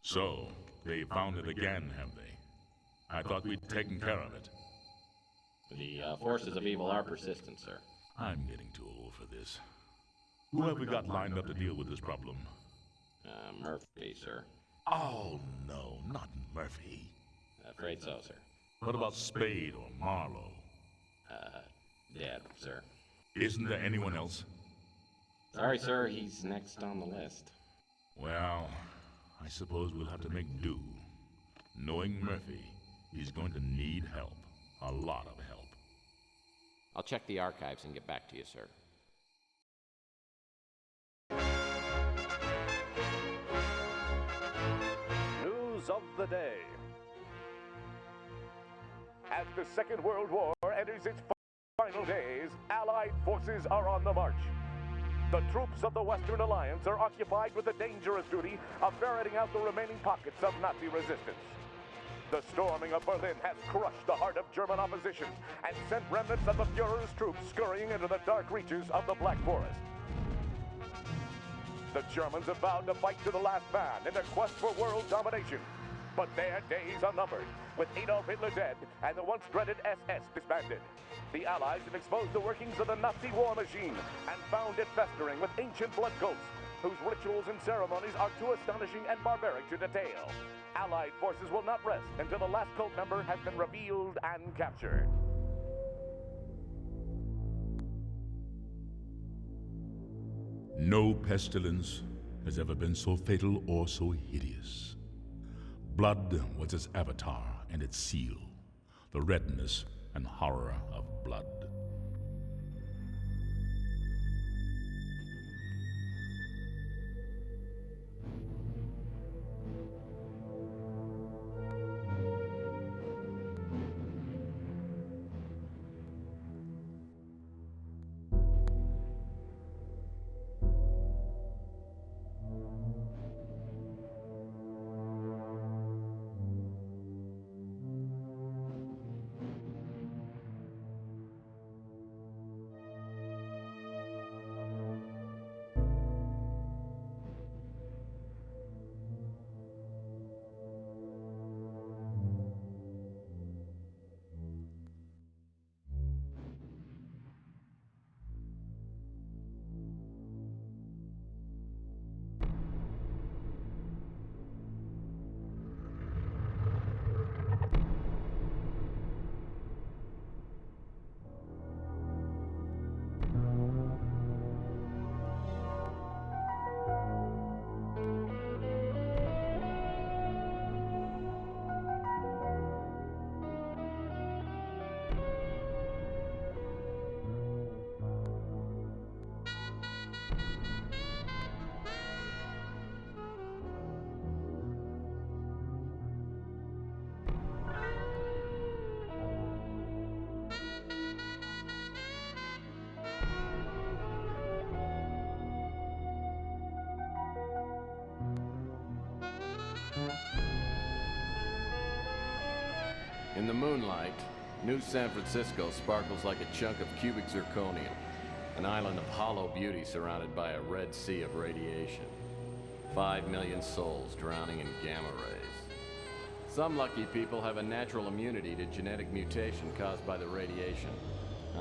So, they found it again, have they? I thought we'd taken care of it. The forces of evil are persistent, sir. I'm getting too old for this. Who have we got lined up to deal with this problem? Murphy, sir. Oh, no, not Murphy. Afraid so, sir. What about Spade or Marlowe? Dead, sir. Isn't there anyone else? Sorry, sir, he's next on the list. Well, I suppose we'll have to make do. Knowing Murphy, he's going to need help. A lot of help. I'll check the archives and get back to you, sir. News of the day. As the Second World War enters its final days, Allied forces are on the march. The troops of the Western Alliance are occupied with the dangerous duty of ferreting out the remaining pockets of Nazi resistance. The storming of Berlin has crushed the heart of German opposition and sent remnants of the Fuhrer's troops scurrying into the dark reaches of the Black Forest. The Germans have vowed to fight to the last man in their quest for world domination. But their days are numbered, with Adolf Hitler dead and the once dreaded SS disbanded. The Allies have exposed the workings of the Nazi war machine and found it festering with ancient blood cults, whose rituals and ceremonies are too astonishing and barbaric to detail. Allied forces will not rest until the last cult member has been revealed and captured. No pestilence has ever been so fatal or so hideous. Blood was its avatar and its seal, the redness and horror of blood. In the moonlight, New San Francisco sparkles like a chunk of cubic zirconium, an island of hollow beauty surrounded by a red sea of radiation. 5 million souls drowning in gamma rays. Some lucky people have a natural immunity to genetic mutation caused by the radiation.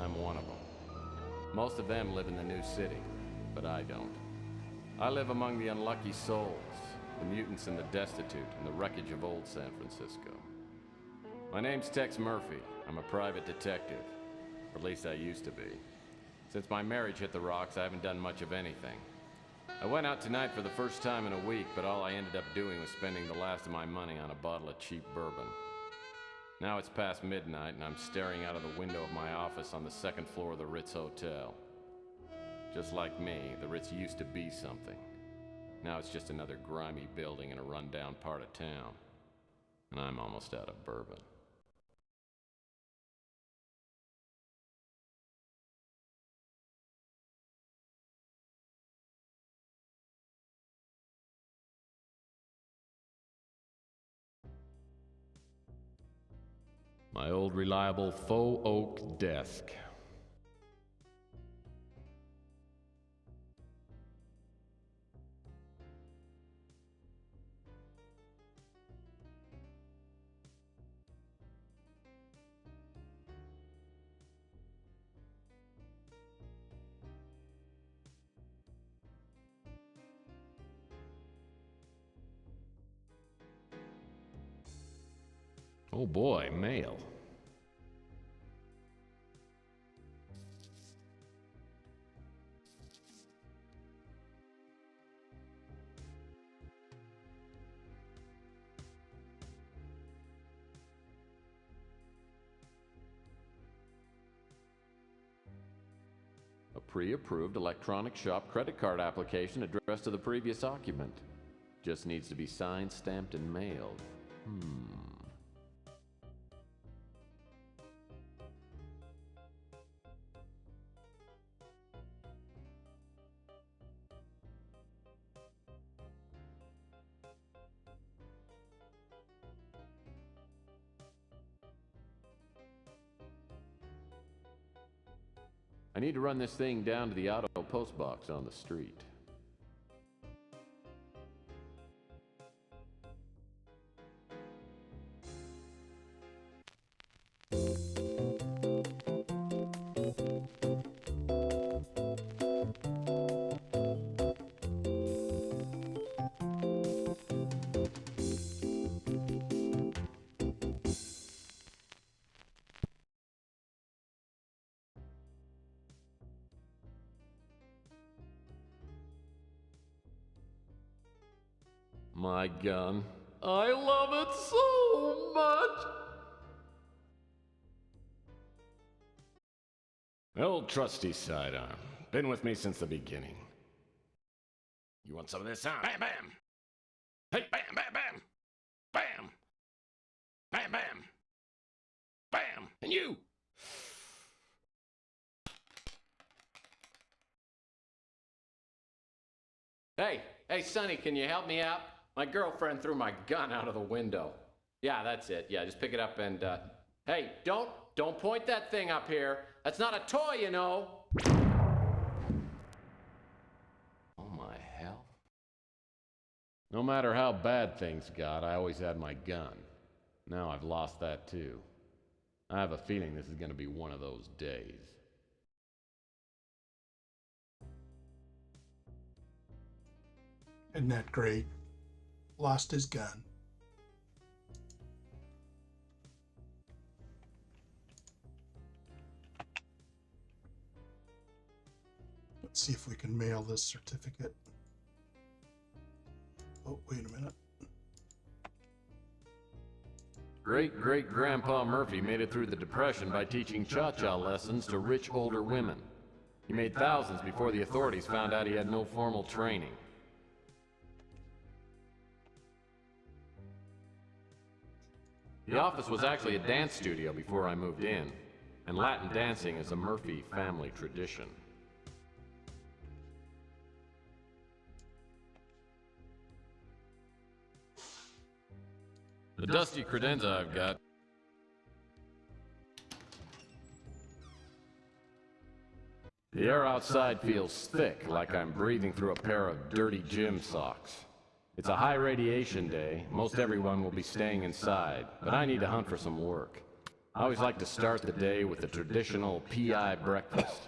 I'm one of them. Most of them live in the new city, but I don't. I live among the unlucky souls, the mutants and the destitute, and the wreckage of old San Francisco. My name's Tex Murphy. I'm a private detective. Or at least I used to be. Since my marriage hit the rocks, I haven't done much of anything. I went out tonight for the first time in a week, but all I ended up doing was spending the last of my money on a bottle of cheap bourbon. Now it's past midnight, and I'm staring out of the window of my office on the second floor of the Ritz Hotel. Just like me, the Ritz used to be something. Now it's just another grimy building in a rundown part of town. And I'm almost out of bourbon. My old reliable faux oak desk. Oh boy, mail. A pre-approved electronic shop credit card application addressed to the previous occupant. Just needs to be signed, stamped, and mailed. I need to run this thing down to the auto post box on the street. My gun. I love it so much! Old trusty sidearm. Been with me since the beginning. You want some of this, huh? Bam, bam! Hey, bam, bam, bam! Bam! Bam, bam! Bam! And you! Hey, Sonny, can you help me out? My girlfriend threw my gun out of the window. Yeah, that's it. Yeah, just pick it up and, hey, don't point that thing up here. That's not a toy, you know. Oh, my hell. No matter how bad things got, I always had my gun. Now I've lost that, too. I have a feeling this is going to be one of those days. Isn't that great? Lost his gun. Let's see if we can mail this certificate. Oh, wait a minute. Great-great-grandpa Murphy made it through the Depression by teaching cha-cha lessons to rich older women. He made thousands before the authorities found out he had no formal training. The office was actually a dance studio before I moved in, and Latin dancing is a Murphy family tradition. The dusty credenza I've got. The air outside feels thick, like I'm breathing through a pair of dirty gym socks. It's a high radiation day. Most everyone will be staying inside, but I need to hunt for some work. I always like to start the day with the traditional PI breakfast.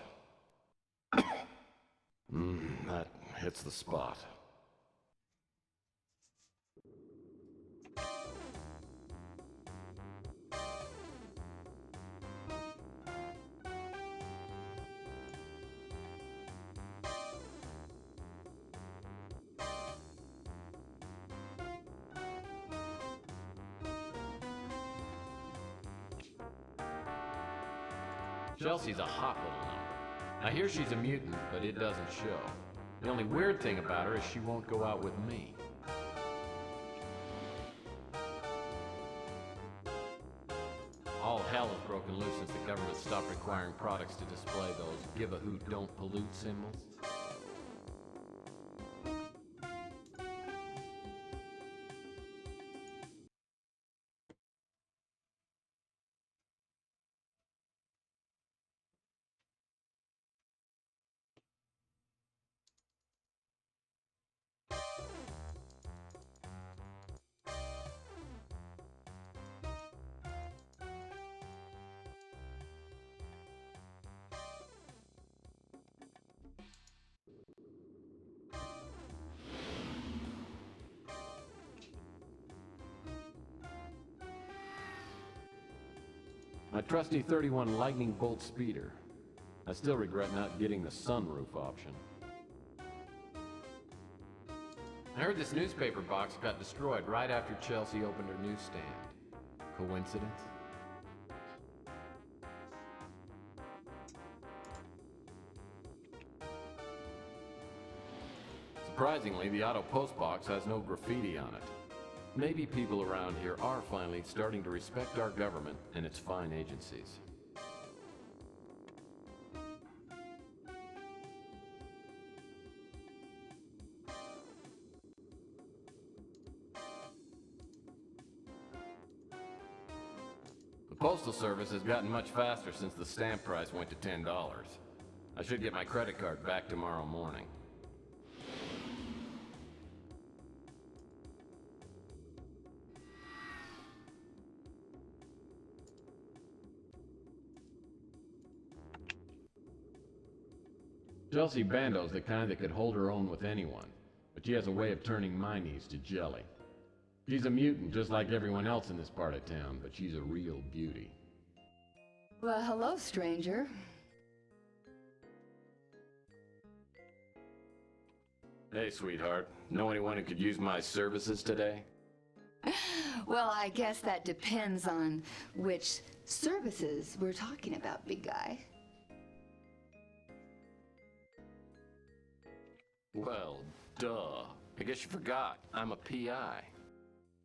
That hits the spot. Chelsea's a hot little number. I hear she's a mutant, but it doesn't show. The only weird thing about her is she won't go out with me. All hell has broken loose since the government stopped requiring products to display those give a hoot don't pollute symbols. My trusty 31 lightning bolt speeder. I still regret not getting the sunroof option. I heard this newspaper box got destroyed right after Chelsea opened her newsstand. Coincidence? Surprisingly, the auto post box has no graffiti on it. Maybe people around here are finally starting to respect our government and its fine agencies. The Postal Service has gotten much faster since the stamp price went to $10. I should get my credit card back tomorrow morning. Chelsea Bando's the kind that could hold her own with anyone, but she has a way of turning my knees to jelly. She's a mutant just like everyone else in this part of town, but she's a real beauty. Well, hello, stranger. Hey, sweetheart. Know anyone who could use my services today? Well, I guess that depends on which services we're talking about, big guy. Well, duh. I guess you forgot. I'm a PI.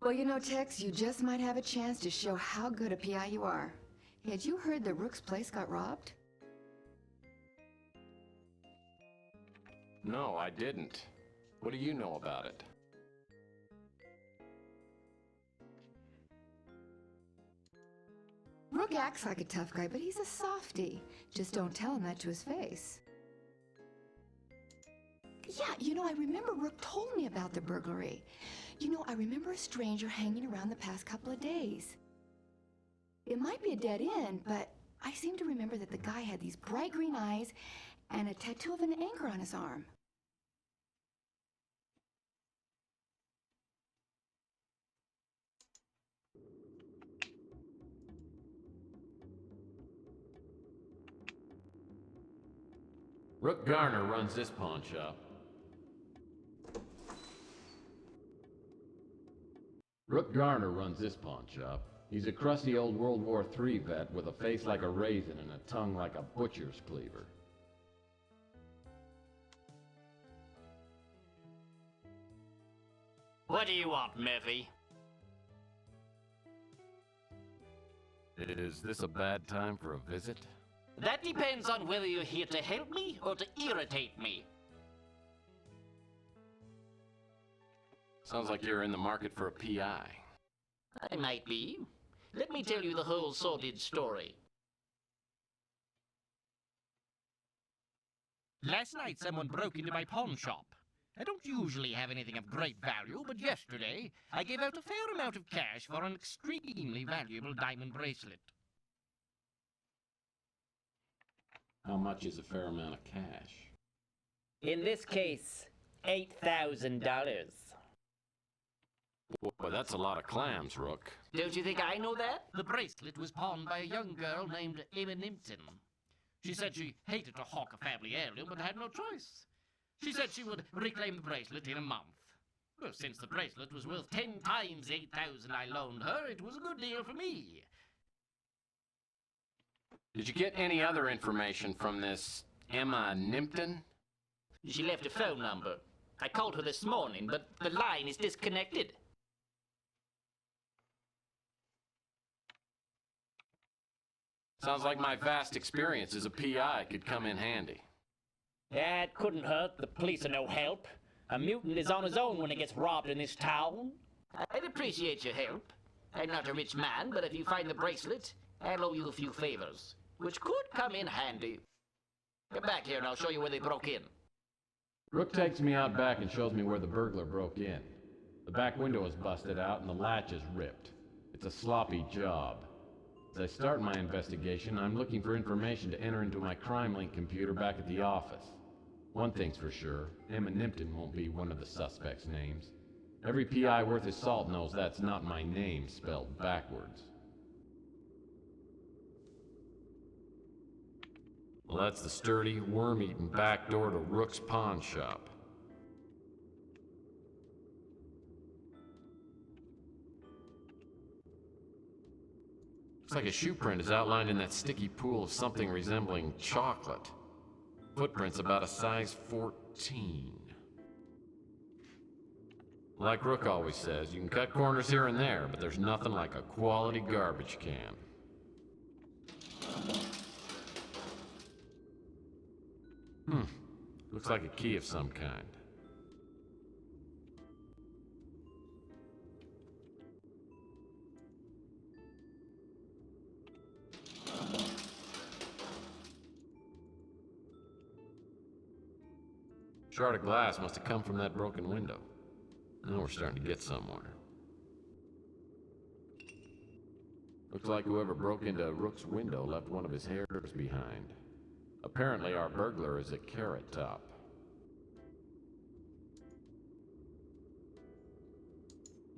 Well, you know, Tex, you just might have a chance to show how good a PI you are. Had you heard that Rook's place got robbed? No, I didn't. What do you know about it? Rook acts like a tough guy, but he's a softie. Just don't tell him that to his face. Yeah, you know, I remember Rook told me about the burglary. You know, I remember a stranger hanging around the past couple of days. It might be a dead end, but I seem to remember that the guy had these bright green eyes and a tattoo of an anchor on his arm. Rook Garner runs this pawn shop. He's a crusty old World War III vet with a face like a raisin and a tongue like a butcher's cleaver. What do you want, Murphy? Is this a bad time for a visit? That depends on whether you're here to help me or to irritate me. Sounds like you're in the market for a PI. I might be. Let me tell you the whole sordid story. Last night someone broke into my pawn shop. I don't usually have anything of great value, but yesterday I gave out a fair amount of cash for an extremely valuable diamond bracelet. How much is a fair amount of cash? In this case, $8,000. Boy, that's a lot of clams, Rook. Don't you think I know that? The bracelet was pawned by a young girl named Emma Nimpton. She said she hated to hawk a family heirloom, but had no choice. She said she would reclaim the bracelet in a month. Well, since the bracelet was worth 10 times the $8,000 I loaned her, it was a good deal for me. Did you get any other information from this Emma Nimpton? She left a phone number. I called her this morning, but the line is disconnected. Sounds like my vast experience as a PI could come in handy. That couldn't hurt. The police are no help. A mutant is on his own when he gets robbed in this town. I'd appreciate your help. I'm not a rich man, but if you find the bracelet, I'll owe you a few favors, which could come in handy. Get back here and I'll show you where they broke in. Rook takes me out back and shows me where the burglar broke in. The back window is busted out and the latch is ripped. It's a sloppy job. As I start my investigation, I'm looking for information to enter into my CrimeLink computer back at the office. One thing's for sure, Emma Nimpton won't be one of the suspects' names. Every PI worth his salt knows that's not my name spelled backwards. Well, that's the sturdy, worm-eaten back door to Rook's pawn shop. Looks like a shoe print is outlined in that sticky pool of something resembling chocolate. Footprints about a size 14. Like Rook always says, you can cut corners here and there, but there's nothing like a quality garbage can. Looks like a key of some kind. Shard of glass must have come from that broken window. Now we're starting to get somewhere. Looks like whoever broke into Rook's window left one of his hairs behind. Apparently our burglar is a Carrot Top.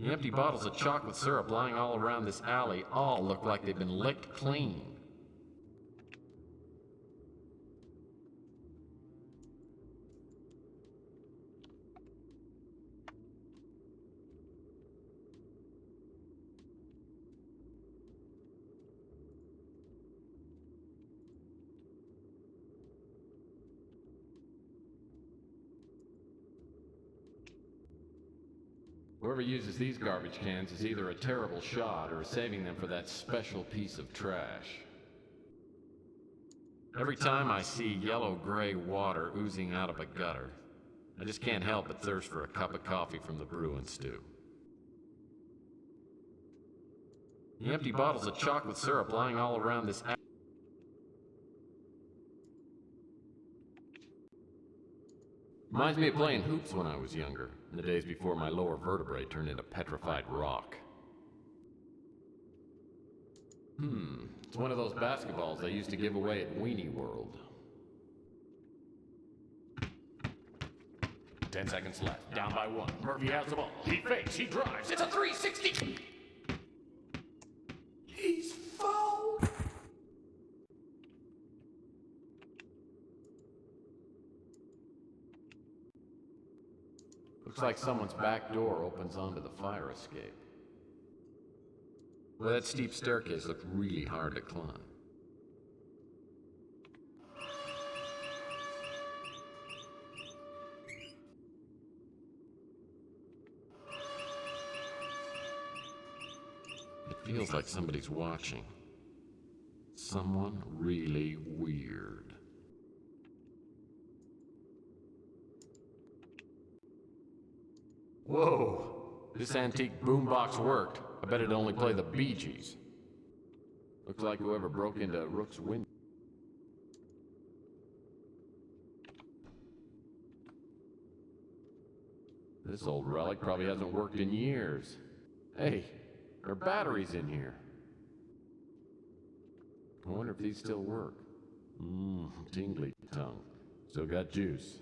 The empty bottles of chocolate syrup lying all around this alley all look like they've been licked clean. Whoever uses these garbage cans is either a terrible shot or is saving them for that special piece of trash. Every time I see yellow-gray water oozing out of a gutter, I just can't help but thirst for a cup of coffee from the brew and stew. The empty bottles of chocolate syrup lying all around this reminds me of playing hoops when I was younger, in the days before my lower vertebrae turned into petrified rock. It's one of those basketballs they used to give away at Weenie World. 10 seconds left, down by 1. Murphy has the ball. He fakes, he drives. It's a 360! He's fouled! Looks like someone's back door opens onto the fire escape. Well, that steep staircase looked really hard to climb. It feels like somebody's watching. Someone really weird. Whoa! This antique boombox worked. I bet it'd only play the Bee Gees. Looks like whoever broke into Rook's window. This old relic probably hasn't worked in years. Hey, there are batteries in here. I wonder if these still work. Tingly tongue. Still got juice.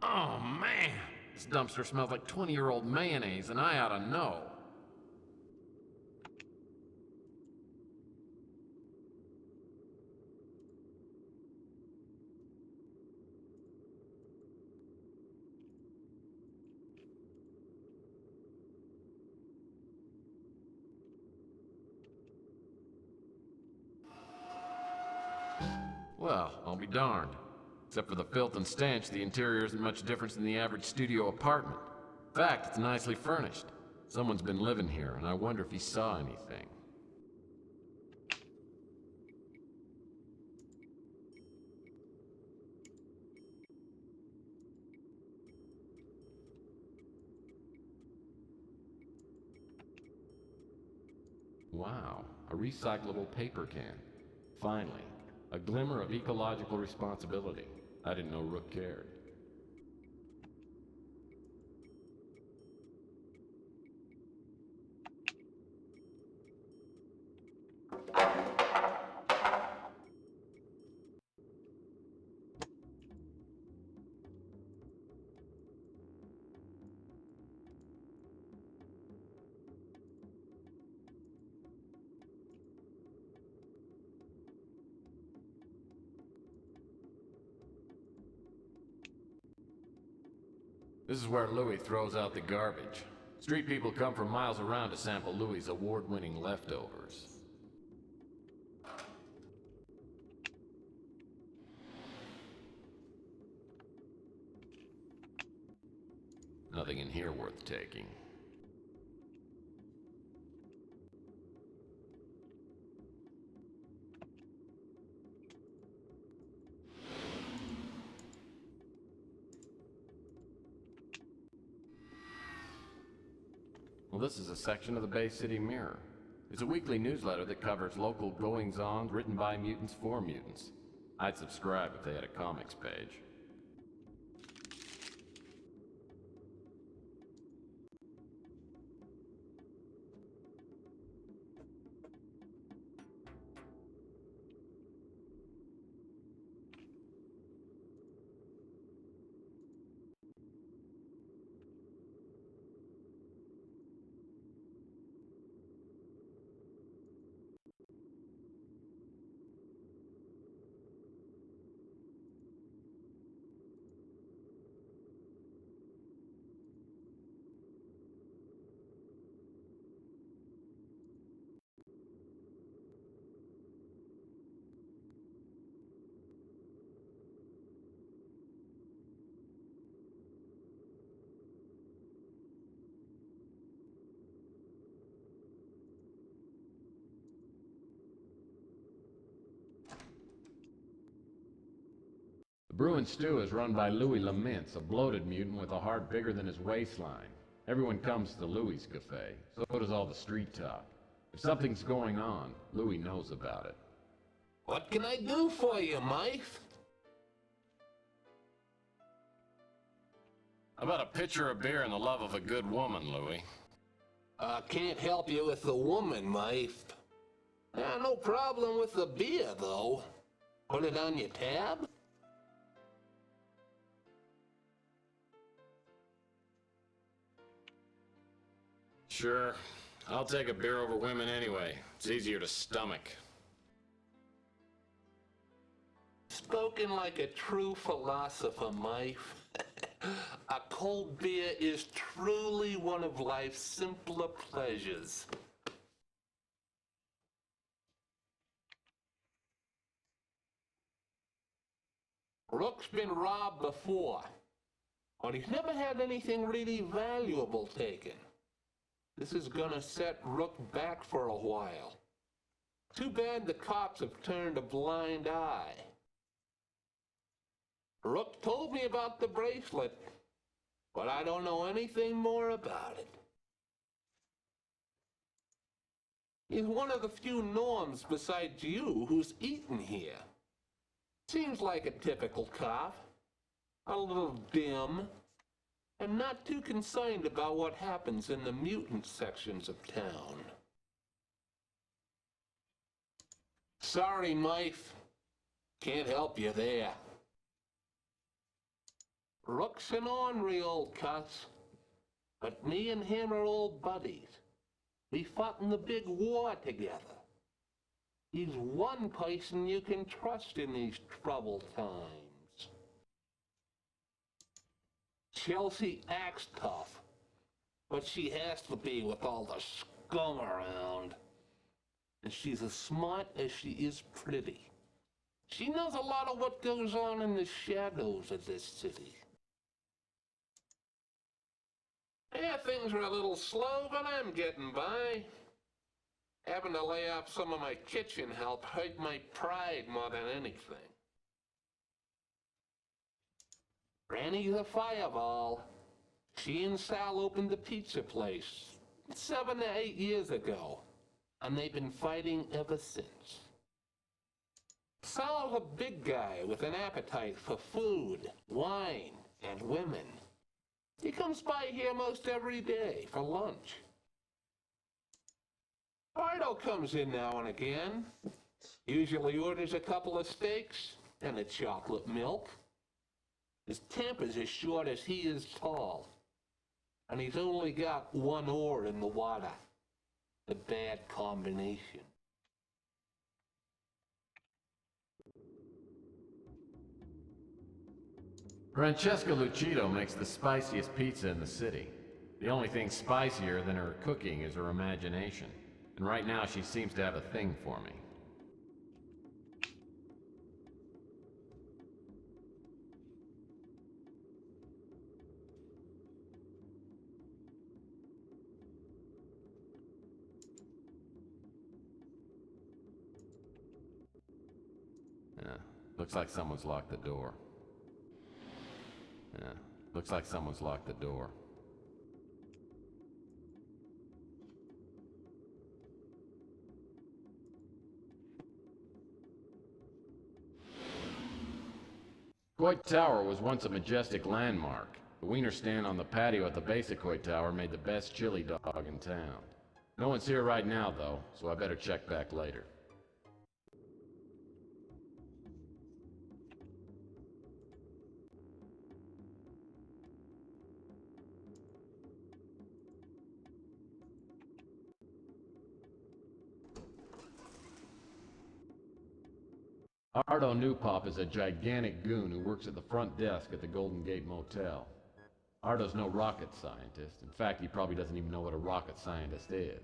Oh man, this dumpster smells like 20-year-old mayonnaise, and I ought to know. Well, I'll be darned. Except for the filth and stench, the interior isn't much different than the average studio apartment. In fact, it's nicely furnished. Someone's been living here, and I wonder if he saw anything. Wow, a recyclable paper can. Finally, a glimmer of ecological responsibility. I didn't know Rook cared. This is where Louis throws out the garbage. Street people come from miles around to sample Louis' award-winning leftovers. Nothing in here worth taking. Well, this is a section of the Bay City Mirror. It's a weekly newsletter that covers local goings-on written by mutants for mutants. I'd subscribe if they had a comics page. The Brew and Stew is run by Louis Lamintz, a bloated mutant with a heart bigger than his waistline. Everyone comes to Louis' cafe, so does all the street talk. If something's going on, Louis knows about it. What can I do for you, Mike? How about a pitcher of beer and the love of a good woman, Louis? Can't help you with the woman, Mike. No problem with the beer, though. Put it on your tab? Sure. I'll take a beer over women anyway. It's easier to stomach. Spoken like a true philosopher, Mike. A cold beer is truly one of life's simpler pleasures. Rook's been robbed before, but he's never had anything really valuable taken. This is gonna set Rook back for a while. Too bad the cops have turned a blind eye. Rook told me about the bracelet, but I don't know anything more about it. He's one of the few norms besides you who's eaten here. Seems like a typical cop. A little dim, and not too concerned about what happens in the mutant sections of town. Sorry, Mike. Can't help you there. Rook's an ornery old cuss, but me and him are old buddies. We fought in the big war together. He's one person you can trust in these troubled times. Chelsea acts tough, but she has to be with all the scum around. And she's as smart as she is pretty. She knows a lot of what goes on in the shadows of this city. Yeah, things are a little slow, but I'm getting by. Having to lay off some of my kitchen help hurt my pride more than anything. Granny's a fireball. She and Sal opened a pizza place 7 to 8 years ago, and they've been fighting ever since. Sal's a big guy with an appetite for food, wine, and women. He comes by here most every day for lunch. Ardo comes in now and again. Usually orders a couple of steaks and a chocolate milk. His temper's as short as he is tall. And he's only got one oar in the water. A bad combination. Francesca Lucido makes the spiciest pizza in the city. The only thing spicier than her cooking is her imagination. And right now she seems to have a thing for me. Yeah, looks like someone's locked the door. Yeah, looks like someone's locked the door. Coit Tower was once a majestic landmark. The wiener stand on the patio at the base of Coit Tower made the best chili dog in town. No one's here right now, though, so I better check back later. Ardo Newpop is a gigantic goon who works at the front desk at the Golden Gate Motel. Ardo's no rocket scientist. In fact, he probably doesn't even know what a rocket scientist is.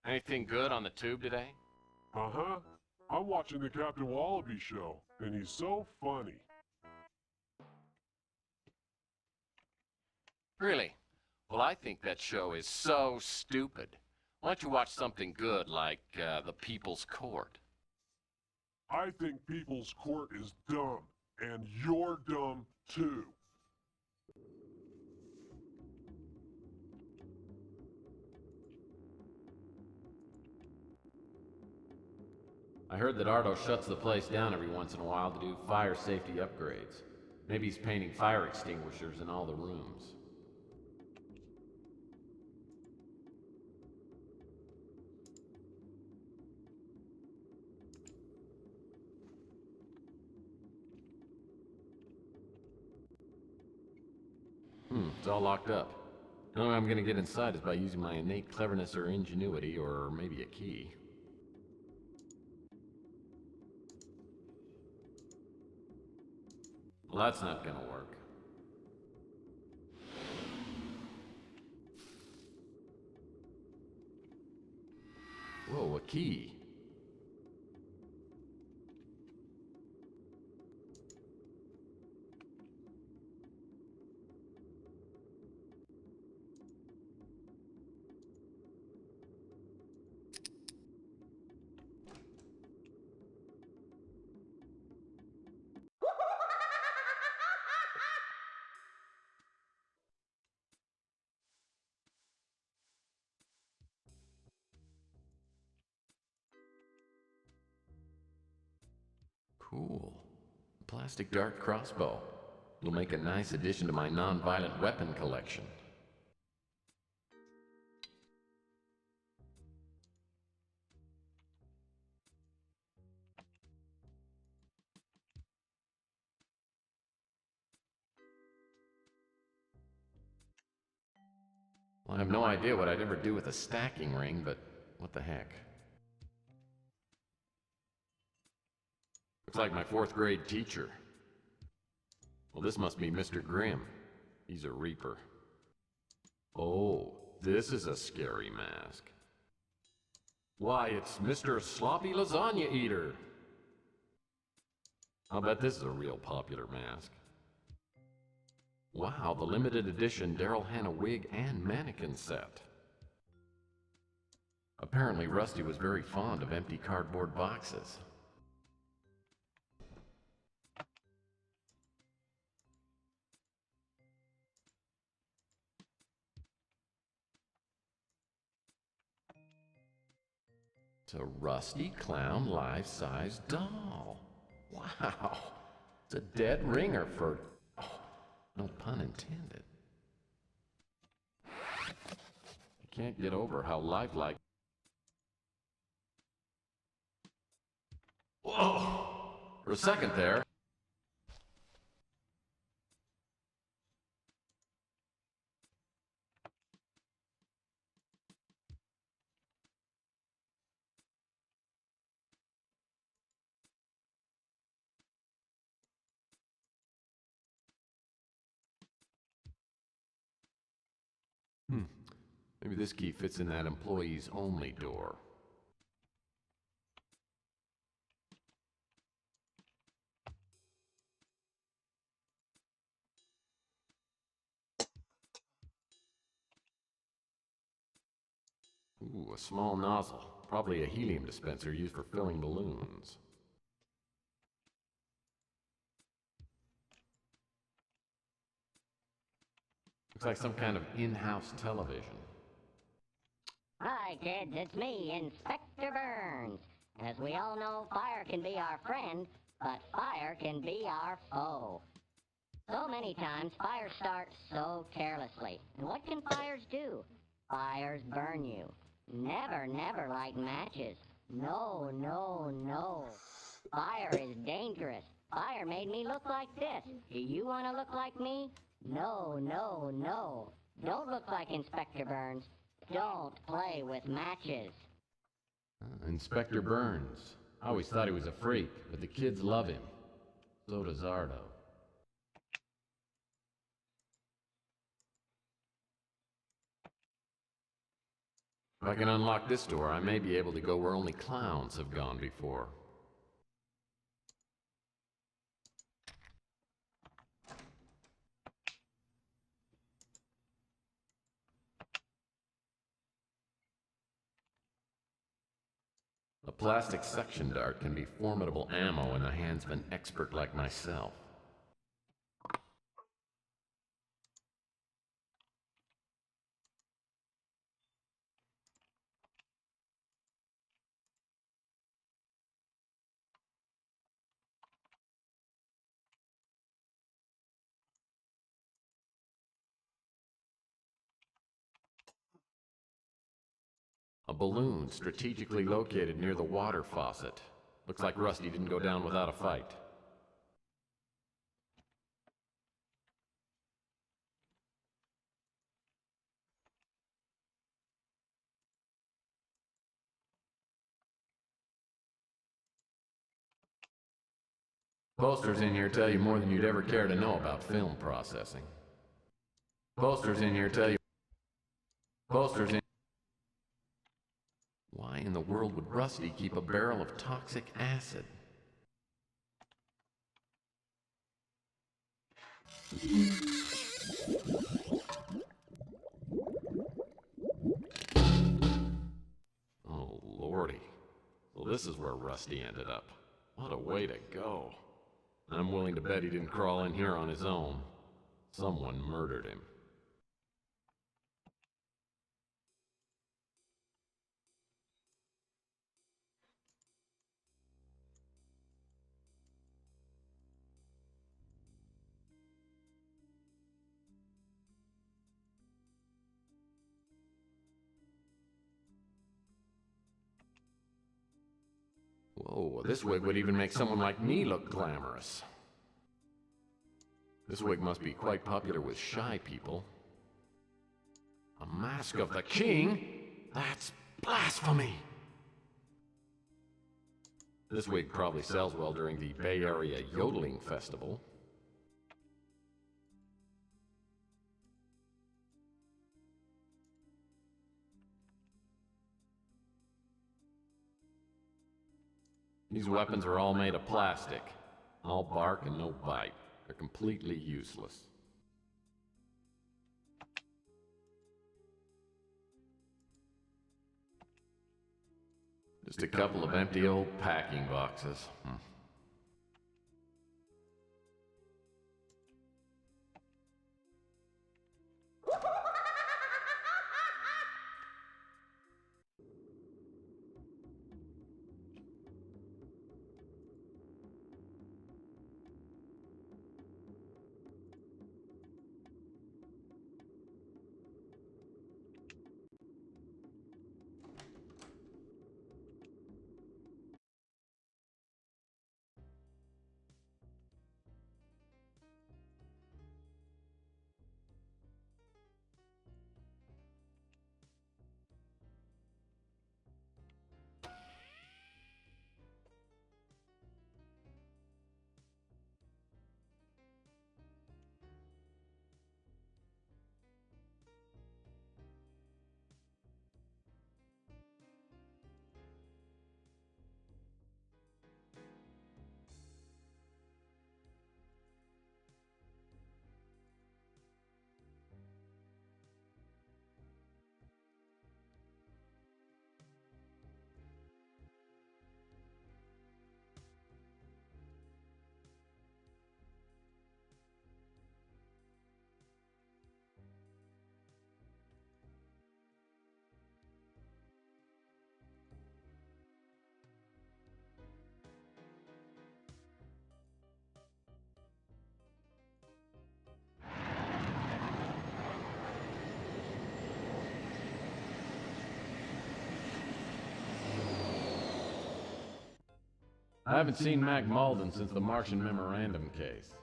Anything good on the tube today? Uh-huh. I'm watching the Captain Wallaby show, and he's so funny. Really? Well, I think that show is so stupid. Why don't you watch something good like The People's Court? I think People's Court is dumb, and you're dumb too. I heard that Ardo shuts the place down every once in a while to do fire safety upgrades. Maybe he's painting fire extinguishers in all the rooms. It's all locked up. The only way I'm gonna get inside is by using my innate cleverness or ingenuity, or maybe a key. Well, that's not gonna work. Whoa, a key. Cool. Plastic dart crossbow. It'll make a nice addition to my non-violent weapon collection. Well, I have no idea what I'd ever do with a stacking ring, but what the heck. Looks like my 4th grade teacher. Well, this must be Mr. Grimm. He's a reaper. Oh, this is a scary mask. Why, it's Mr. Sloppy Lasagna Eater. I'll bet this is a real popular mask. Wow, the limited edition Daryl Hannah wig and mannequin set. Apparently Rusty was very fond of empty cardboard boxes. It's a Rusty Clown life-size doll. Wow, it's a dead ringer for... Oh, no pun intended. I can't get over how lifelike... Whoa! For a second there, Maybe this key fits in that employees only door. Ooh, a small nozzle. Probably a helium dispenser used for filling balloons. Looks like some kind of in-house television. Hi, kids, it's me, Inspector Burns. As we all know, fire can be our friend, but fire can be our foe. So many times, fire starts so carelessly. And what can fires do? Fires burn you. Never, never light matches. No, no, no. Fire is dangerous. Fire made me look like this. Do you want to look like me? No, no, no. Don't look like Inspector Burns. Don't play with matches. Inspector Burns. I always thought he was a freak, but the kids love him. So does Ardo. If I can unlock this door, I may be able to go where only clowns have gone before. A plastic suction dart can be formidable ammo in the hands of an expert like myself. A balloon strategically located near the water faucet. Looks like Rusty didn't go down without a fight. Posters in here tell you more than you'd ever care to know about film processing. Posters in here tell you... Posters in... Why in the world would Rusty keep a barrel of toxic acid? Oh, lordy. Well, this is where Rusty ended up. What a way to go. I'm willing to bet he didn't crawl in here on his own. Someone murdered him. Whoa, this wig would even make someone like me look glamorous. This wig must be quite popular with shy people. A mask of the king? That's blasphemy! This wig probably sells well during the Bay Area Yodeling Festival. These weapons are all made of plastic. All bark and no bite. They're completely useless. Just a couple of empty old packing boxes. I haven't seen Mac Malden since the Martian Memorandum case.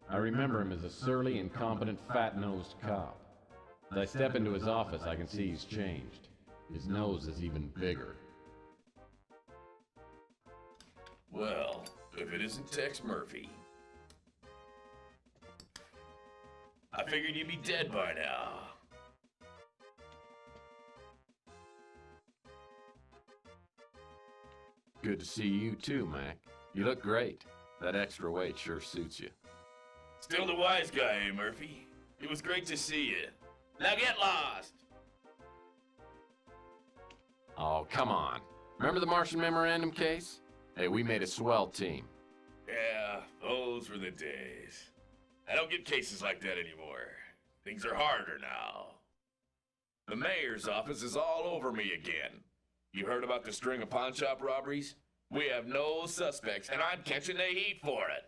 I remember him as a surly, incompetent, fat-nosed cop. As I step into his office, I can see he's changed. His nose is even bigger. Well, if it isn't Tex Murphy. I figured you'd be dead by now. Good to see you too, Mac. You look great. That extra weight sure suits you. Still the wise guy, eh, Murphy? It was great to see you. Now get lost! Oh, come on. Remember the Martian Memorandum case? Hey, we made a swell team. Yeah, those were the days. I don't get cases like that anymore. Things are harder now. The mayor's office is all over me again. You heard about the string of pawn shop robberies? We have no suspects, and I'm catching the heat for it.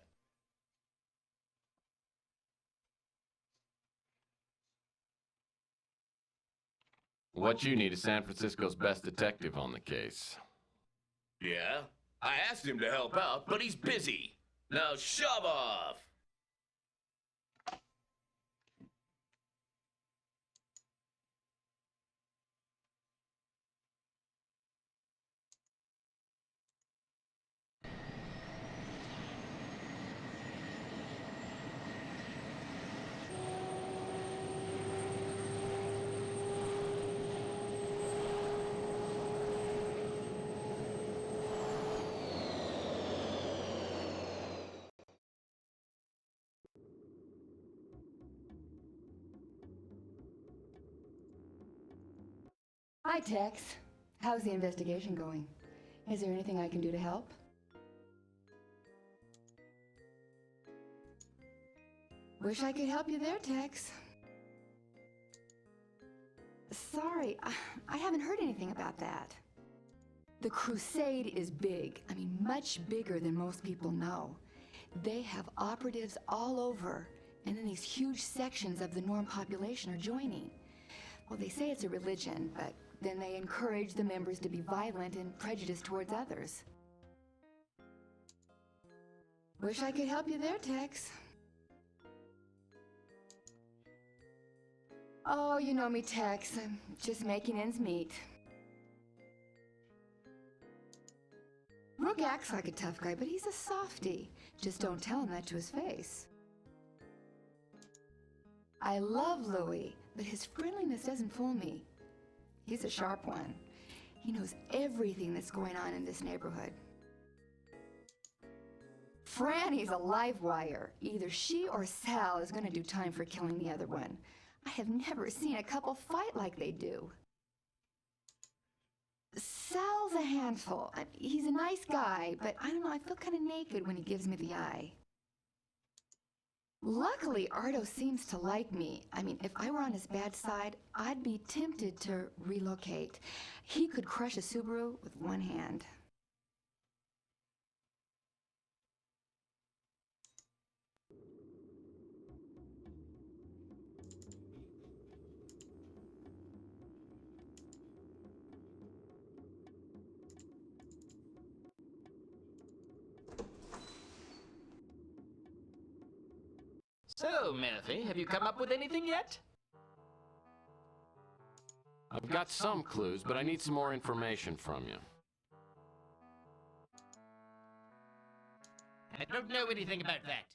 What you need is San Francisco's best detective on the case. Yeah? I asked him to help out, but he's busy. Now shove off! Hi, Tex. How's the investigation going? Is there anything I can do to help? Wish I could help you there, Tex. Sorry, I haven't heard anything about that. The crusade is big. I mean, much bigger than most people know. They have operatives all over, and then these huge sections of the norm population are joining. Well, they say it's a religion, but then they encourage the members to be violent and prejudiced towards others. Wish I could help you there, Tex. Oh, you know me, Tex. I'm just making ends meet. Rook acts like a tough guy, but he's a softie. Just don't tell him that to his face. I love Louis, but his friendliness doesn't fool me. He's a sharp one. He knows everything that's going on in this neighborhood. Franny's a live wire. Either she or Sal is going to do time for killing the other one. I have never seen a couple fight like they do. Sal's a handful. He's a nice guy, but I don't know, I feel kind of naked when he gives me the eye. Luckily, Ardo seems to like me. I mean, if I were on his bad side, I'd be tempted to relocate. He could crush a Subaru with one hand. So, Murphy, have you come up with anything yet? I've got some clues, but I need some more information from you. I don't know anything about that.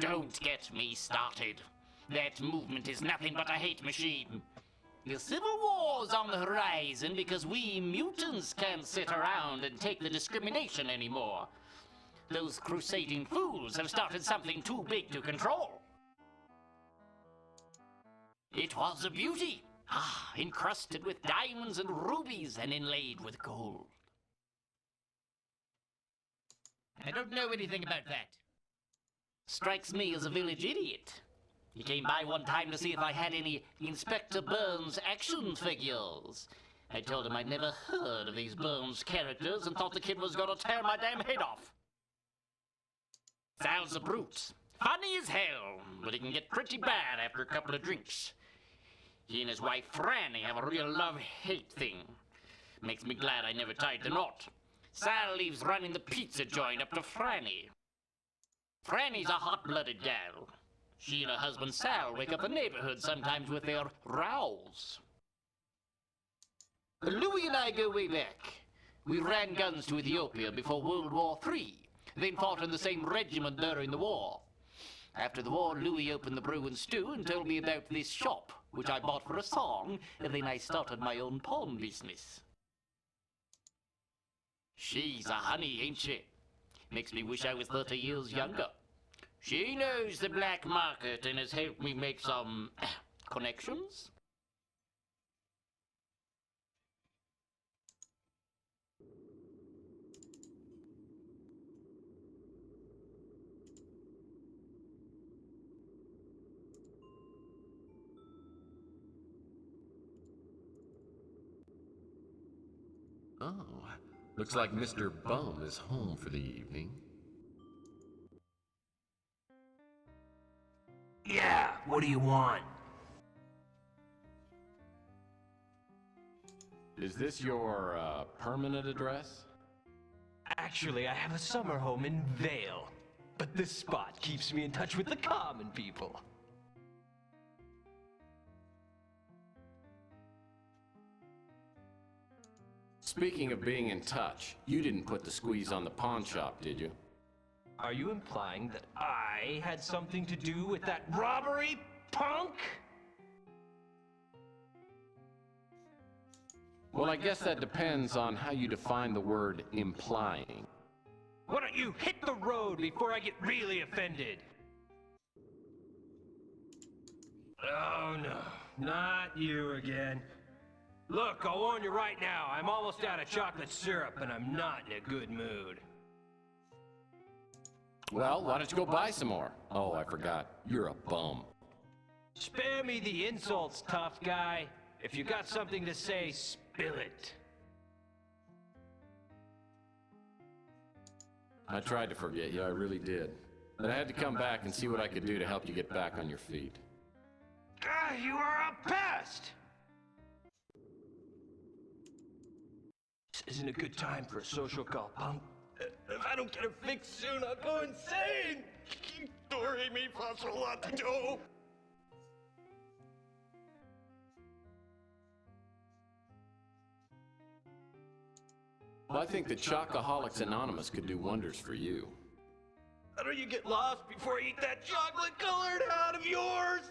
Don't get me started. That movement is nothing but a hate machine. The Civil War's on the horizon because we mutants can't sit around and take the discrimination anymore. Those crusading fools have started something too big to control. It was a beauty. Encrusted with diamonds and rubies and inlaid with gold. I don't know anything about that. Strikes me as a village idiot. He came by one time to see if I had any Inspector Burns action figures. I told him I'd never heard of these Burns characters and thought the kid was gonna tear my damn head off. Sal's a brute. Funny as hell, but he can get pretty bad after a couple of drinks. He and his wife Franny have a real love-hate thing. Makes me glad I never tied the knot. Sal leaves running the pizza joint up to Franny. Franny's a hot-blooded gal. She and her husband Sal wake up the neighborhood sometimes with their rows. Louis and I go way back. We ran guns to Ethiopia before World War III, then fought in the same regiment during the war. After the war, Louis opened the brew and stew and told me about this shop, which I bought for a song, and then I started my own pawn business. She's a honey, ain't she? Makes me wish I was 30 years younger. She knows the black market and has helped me make some connections. Oh, looks like Mr. Bum is home for the evening. Yeah, what do you want? Is this your, permanent address? Actually, I have a summer home in Vale, but this spot keeps me in touch with the common people. Speaking of being in touch, you didn't put the squeeze on the pawn shop, did you? Are you implying that I had something to do with that robbery, punk? Well, I guess that depends on how you define the word implying. Why don't you hit the road before I get really offended? Oh no, not you again. Look, I'll warn you right now, I'm almost out of chocolate syrup and I'm not in a good mood. Well, why don't you go buy some more? Oh, I forgot. You're a bum. Spare me the insults, tough guy. If you got something to say, spill it. I tried to forget you, I really did. But I had to come back and see what I could do to help you get back on your feet. Ah, you are a pest! This isn't a good time for a social call, punk. If I don't get her fixed soon, I'll go insane! Dore mi fa sol la ti do. Well, I think that Chocoholics Anonymous could do wonders for you. How do you get lost before I eat that chocolate-colored out of yours?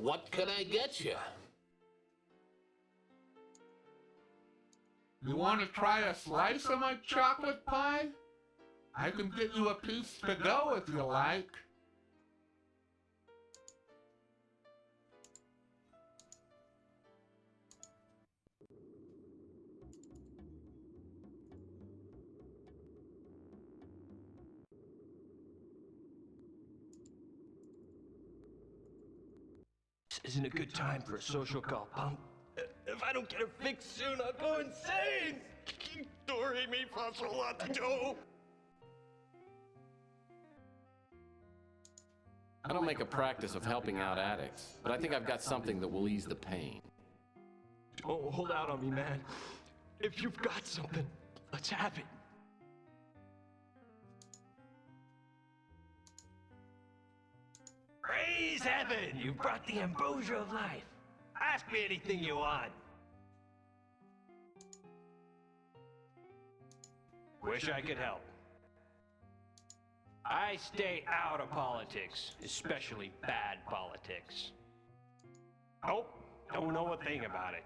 What can I get you? You want to try a slice of my chocolate pie? I can get you a piece to go if you like. This isn't a good time for a social call, punk. If I don't get her fixed soon, I'll go insane! Dore mi fa sol la ti do. I don't make a practice of helping out addicts, but I think I've got something that will ease the pain. Oh, hold out on me, man. If you've got something, let's have it. Praise heaven! You brought the ambrosia of life. Ask me anything you want. Wish I could help. I stay out of politics, especially bad politics. Oh, don't know a thing about it.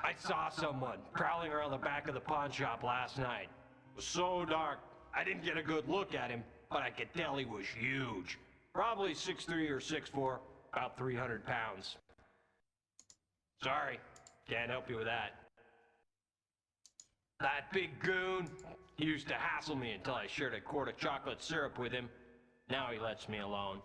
I saw someone prowling around the back of the pawn shop last night. It was so dark, I didn't get a good look at him, but I could tell he was huge. Probably 6'3" or 6'4", about 300 pounds. Sorry, can't help you with that. That big goon, he used to hassle me until I shared a quart of chocolate syrup with him. Now he lets me alone.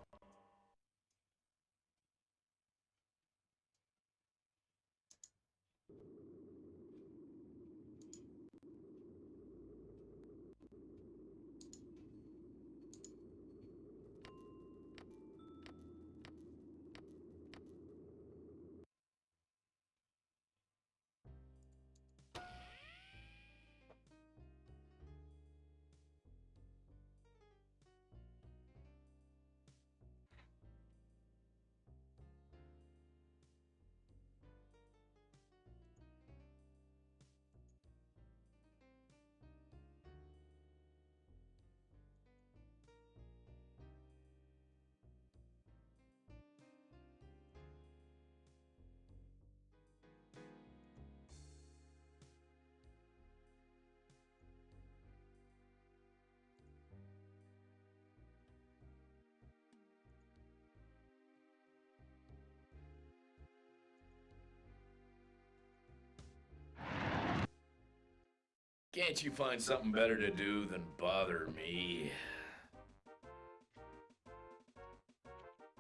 Can't you find something better to do than bother me?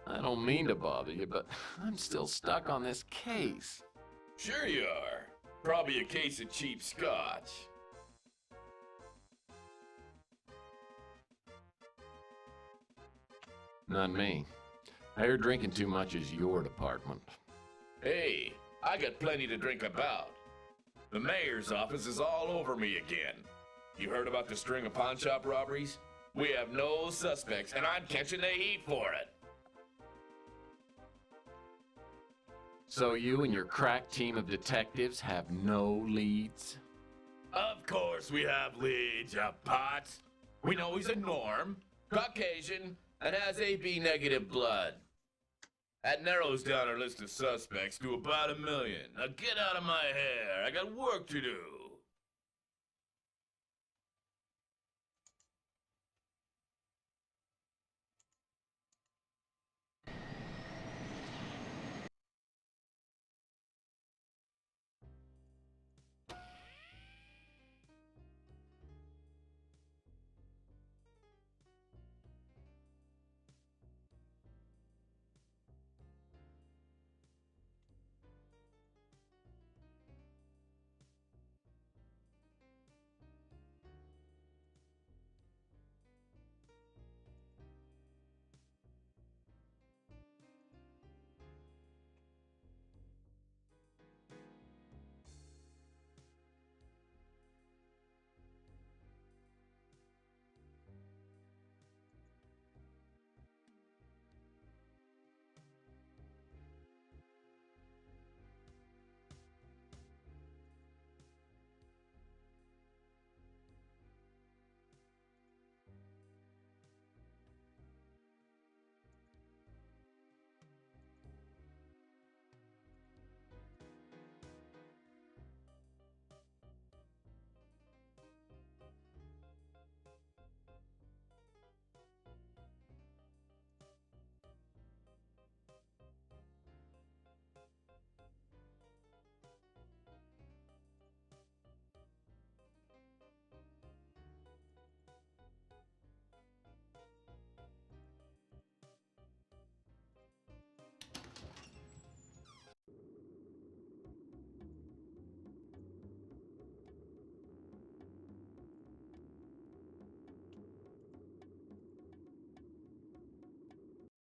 I don't mean to bother you, but I'm still stuck on this case. Sure you are. Probably a case of cheap scotch. Not me. I hear drinking too much is your department. Hey, I got plenty to drink about. The mayor's office is all over me again. You heard about the string of pawn shop robberies? We have no suspects, and I'm catching the heat for it. So you and your crack team of detectives have no leads? Of course we have leads, you pots. We know he's a Norm, Caucasian, and has AB negative blood. That narrows down our list of suspects to about 1 million. Now get out of my hair. I got work to do.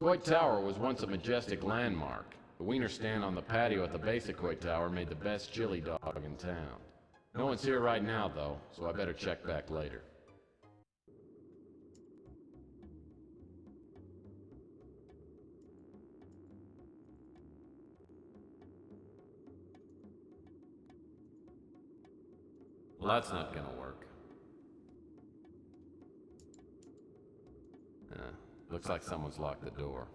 Coit Tower was once a majestic landmark. The wiener stand on the patio at the base of Coit Tower made the best chili dog in town. No one's here right now, though, so I better check back later. Well, that's not gonna work. Looks like someone's locked the door.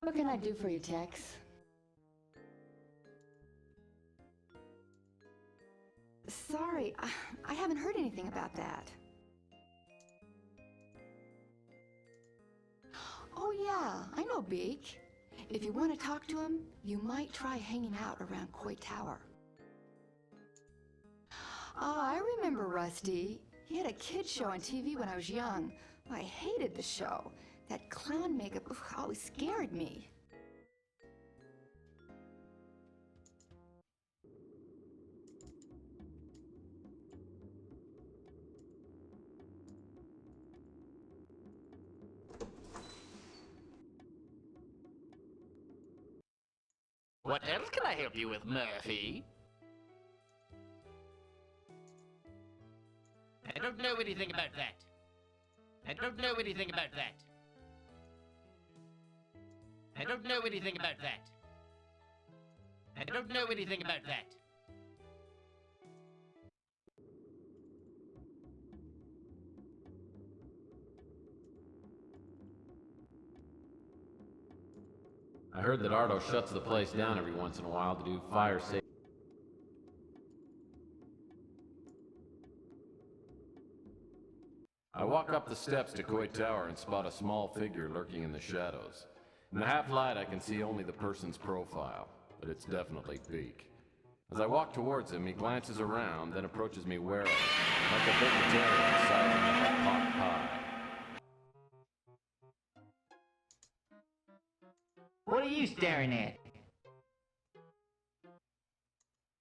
What can I do for you, Tex? Sorry, I haven't heard anything about that. Oh yeah, I know Beak. If you want to talk to him, you might try hanging out around Coit Tower. I remember Rusty. He had a kid show on TV when I was young. I hated the show. That clown makeup always scared me. What else can I help you with, Murphy? I don't know anything about that. I don't know anything about that. I don't know anything about that. I don't know anything about that. I heard that Ardo shuts the place down every once in a while to do fire safety. I walk up the steps to Coit Tower and spot a small figure lurking in the shadows. In the half light, I can see only the person's profile, but it's definitely Beak. As I walk towards him, he glances around, then approaches me warily, like a vegetarian sizing up a pot pie. What are you staring at?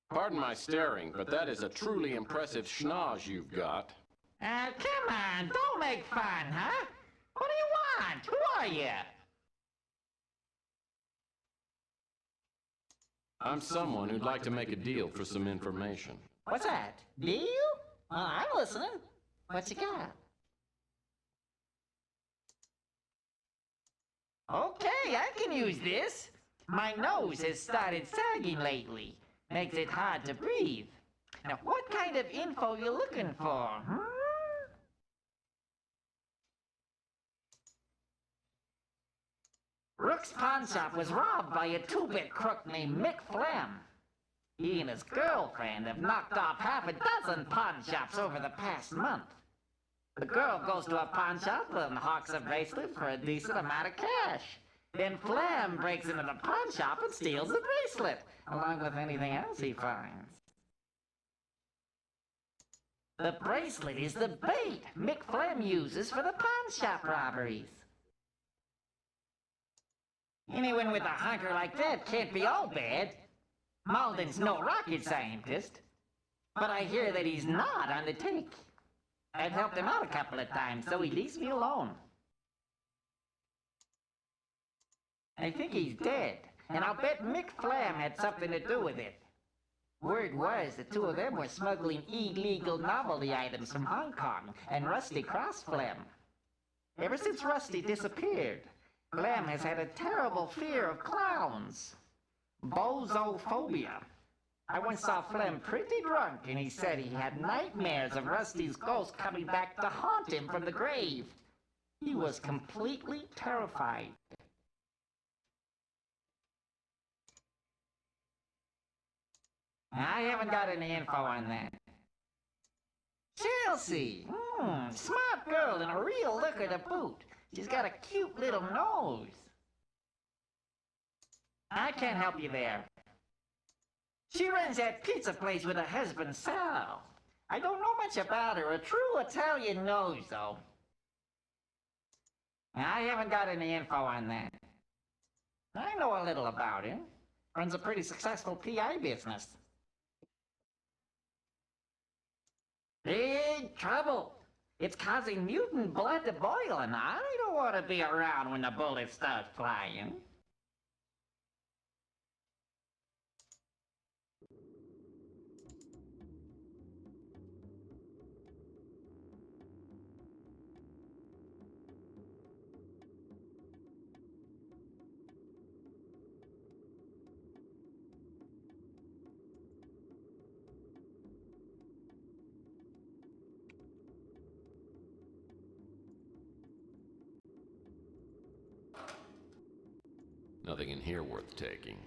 Pardon my staring, but that is a truly impressive schnoz you've got. Come on, don't make fun, huh? What do you want? Who are you? I'm someone who'd like to make a deal for some information. What's that? Deal? I'm listening. What you got? Okay, I can use this. My nose has started sagging lately. Makes it hard to breathe. Now, what kind of info you looking for, hmm? Rook's pawn shop was robbed by a two-bit crook named Mick Flemm. He and his girlfriend have knocked off half a dozen pawn shops over the past month. The girl goes to a pawn shop and hawks a bracelet for a decent amount of cash. Then Flemm breaks into the pawn shop and steals the bracelet, along with anything else he finds. The bracelet is the bait Mick Flemm uses for the pawn shop robberies. Anyone with a hunker like that can't be all bad. Malden's no rocket scientist, but I hear that he's not on the take. I've helped him out a couple of times, so he leaves me alone. I think he's dead, and I'll bet Mick Flemm had something to do with it. Word was the two of them were smuggling illegal novelty items from Hong Kong, and Rusty crossed Flemm. Ever since Rusty disappeared, Flemm has had a terrible fear of clowns. Bozophobia. I once saw Flemm pretty drunk, and he said he had nightmares of Rusty's ghost coming back to haunt him from the grave. He was completely terrified. I haven't got any info on that. Chelsea! Smart girl and a real looker to boot. She's got a cute little nose. I can't help you there. She runs that pizza place with her husband, Sal. I don't know much about her. A true Italian nose, though. I haven't got any info on that. I know a little about him. Runs a pretty successful PI business. Big trouble. It's causing mutant blood to boil, and I don't want to be around when the bullets start flying. Nothing in here worth taking.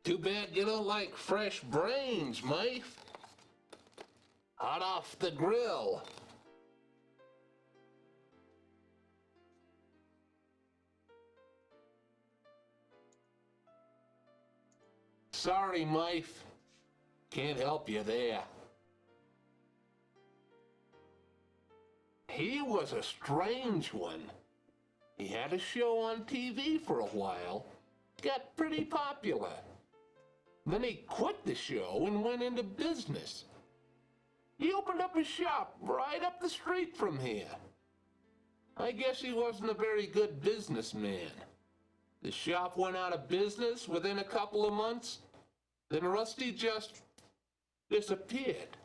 Too bad you don't like fresh brains, mate. Hot off the grill. Sorry, mate. Can't help you there. He was a strange one. He had a show on TV for a while. Got pretty popular. Then he quit the show and went into business. He opened up a shop right up the street from here. I guess he wasn't a very good businessman. The shop went out of business within a couple of months. Then Rusty just disappeared.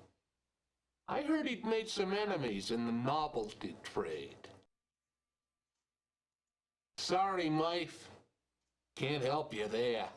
I heard he'd made some enemies in the novelty trade. Sorry, mate. Can't help you there.